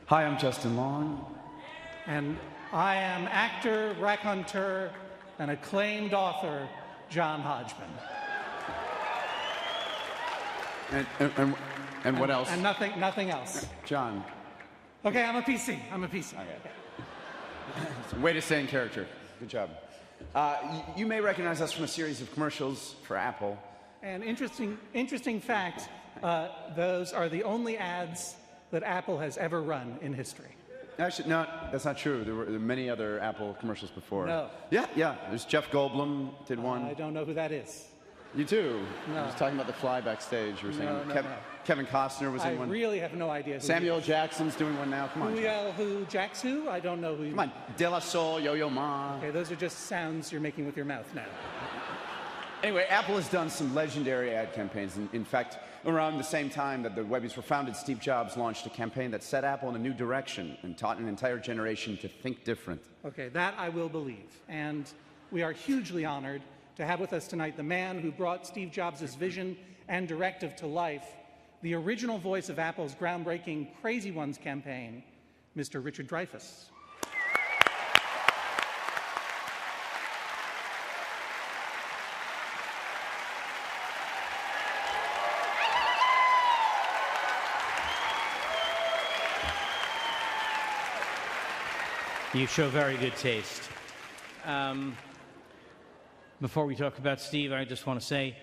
Hi, I'm Justin Long. And I am actor, raconteur, and acclaimed author, John Hodgman. And what else? And nothing else. John. Okay, I'm a PC. Okay. Way to stay in character. Good job. You may recognize us from a series of commercials for Apple. And interesting fact, those are the only ads that Apple has ever run in history. Actually, no, that's not true. There were many other Apple commercials before. No. Yeah. There's Jeff Goldblum did one. I don't know who that is. You too. No. I was talking about the fly backstage. You were saying No. Kevin Costner was in one. I really have no idea. Samuel Jackson's doing one now. Come on. Who Jax who? I don't know who. Come on. De La Soul, Yo-Yo Ma. Okay, those are just sounds you're making with your mouth now. Anyway, Apple has done some legendary ad campaigns. In fact, around the same time that the Webbies were founded, Steve Jobs launched a campaign that set Apple in a new direction and taught an entire generation to think different. Okay, that I will believe. And we are hugely honored to have with us tonight the man who brought Steve Jobs' vision and directive to life, the original voice of Apple's groundbreaking Crazy Ones campaign, Mr. Richard Dreyfuss. You show very good taste. Before we talk about Steve, I just want to say,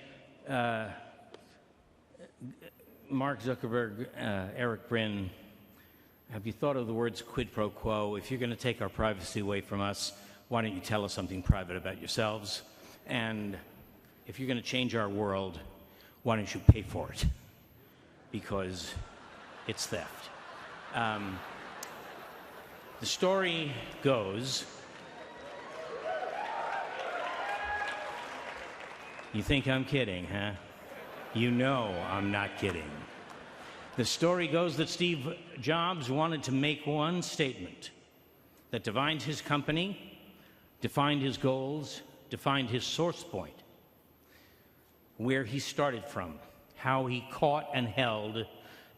Mark Zuckerberg, Eric Brin, have you thought of the words quid pro quo? If you're going to take our privacy away from us, why don't you tell us something private about yourselves? And if you're going to change our world, why don't you pay for it? Because it's theft. The story goes, you think I'm kidding, huh? You know I'm not kidding. The story goes that Steve Jobs wanted to make one statement that defined his company, defined his goals, defined his source point, where he started from, how he caught and held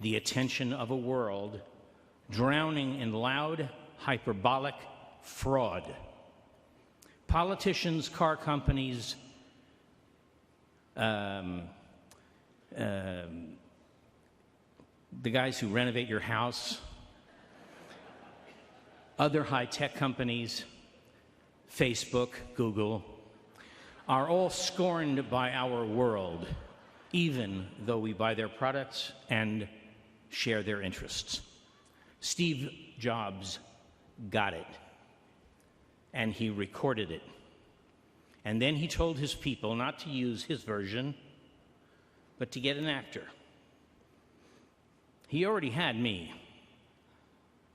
the attention of a world drowning in loud, hyperbolic fraud. Politicians, car companies, the guys who renovate your house, other high-tech companies, Facebook, Google, are all scorned by our world, even though we buy their products and share their interests. Steve Jobs got it, and he recorded it. And then he told his people not to use his version, but to get an actor. He already had me.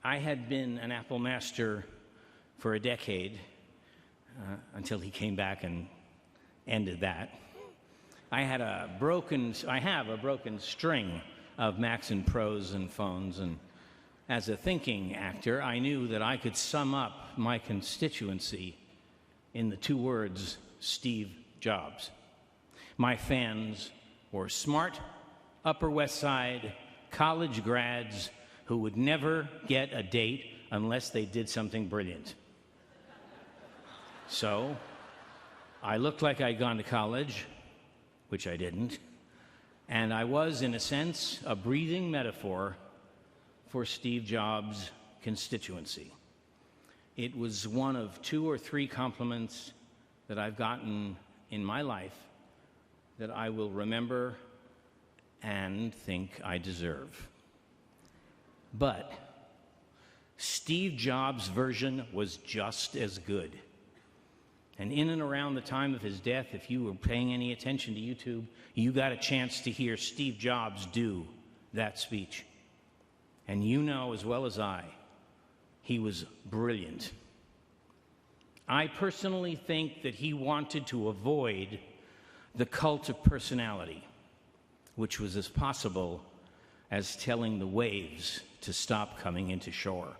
I had been an Apple master for a decade, until he came back and ended that. I have a broken string of Macs and Pros and phones, and as a thinking actor, I knew that I could sum up my constituency in the two words, Steve Jobs. My fans were smart, Upper West Side, college grads who would never get a date unless they did something brilliant. So, I looked like I'd gone to college, which I didn't, and I was, in a sense, a breathing metaphor for Steve Jobs' constituency. It was one of 2 or 3 compliments that I've gotten in my life that I will remember and think I deserve. But Steve Jobs' version was just as good. And in and around the time of his death, if you were paying any attention to YouTube, you got a chance to hear Steve Jobs do that speech. And you know as well as I, he was brilliant. I personally think that he wanted to avoid the cult of personality, which was as possible as telling the waves to stop coming into shore.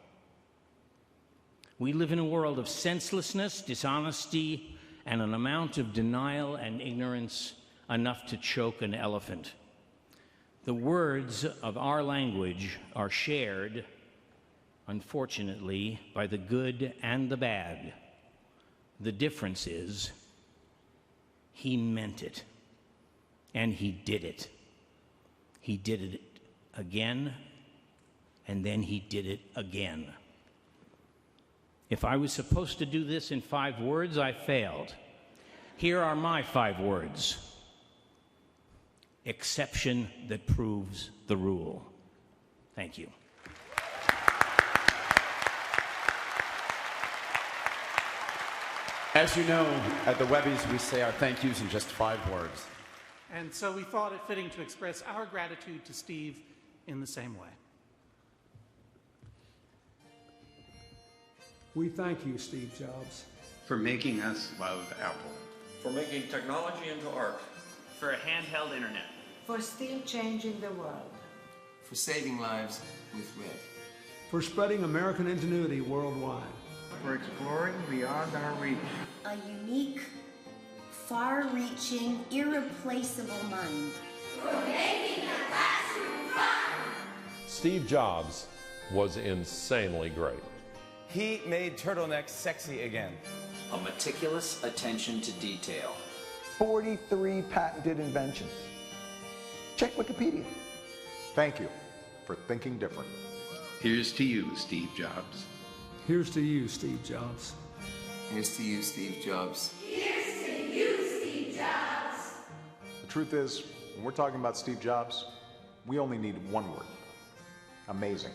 We live in a world of senselessness, dishonesty, and an amount of denial and ignorance enough to choke an elephant. The words of our language are shared unfortunately, by the good and the bad. The difference is he meant it, and he did it. He did it again, and then he did it again. If I was supposed to do this in 5 words, I failed. Here are my 5 words. Exception that proves the rule. Thank you. As you know, at the Webbies, we say our thank yous in just 5 words. And so we thought it fitting to express our gratitude to Steve in the same way. We thank you, Steve Jobs. For making us love Apple. For making technology into art. For a handheld internet. For still changing the world. For saving lives with Red. For spreading American ingenuity worldwide. For exploring beyond our reach. A unique, far-reaching, irreplaceable mind. For making the classroom fun. Steve Jobs was insanely great. He made turtlenecks sexy again. A meticulous attention to detail. 43 patented inventions. Check Wikipedia. Thank you for thinking different. Here's to you, Steve Jobs. Here's to you, Steve Jobs. Here's to you, Steve Jobs. Here's to you, Steve Jobs. The truth is, when we're talking about Steve Jobs, we only need one word. Amazing.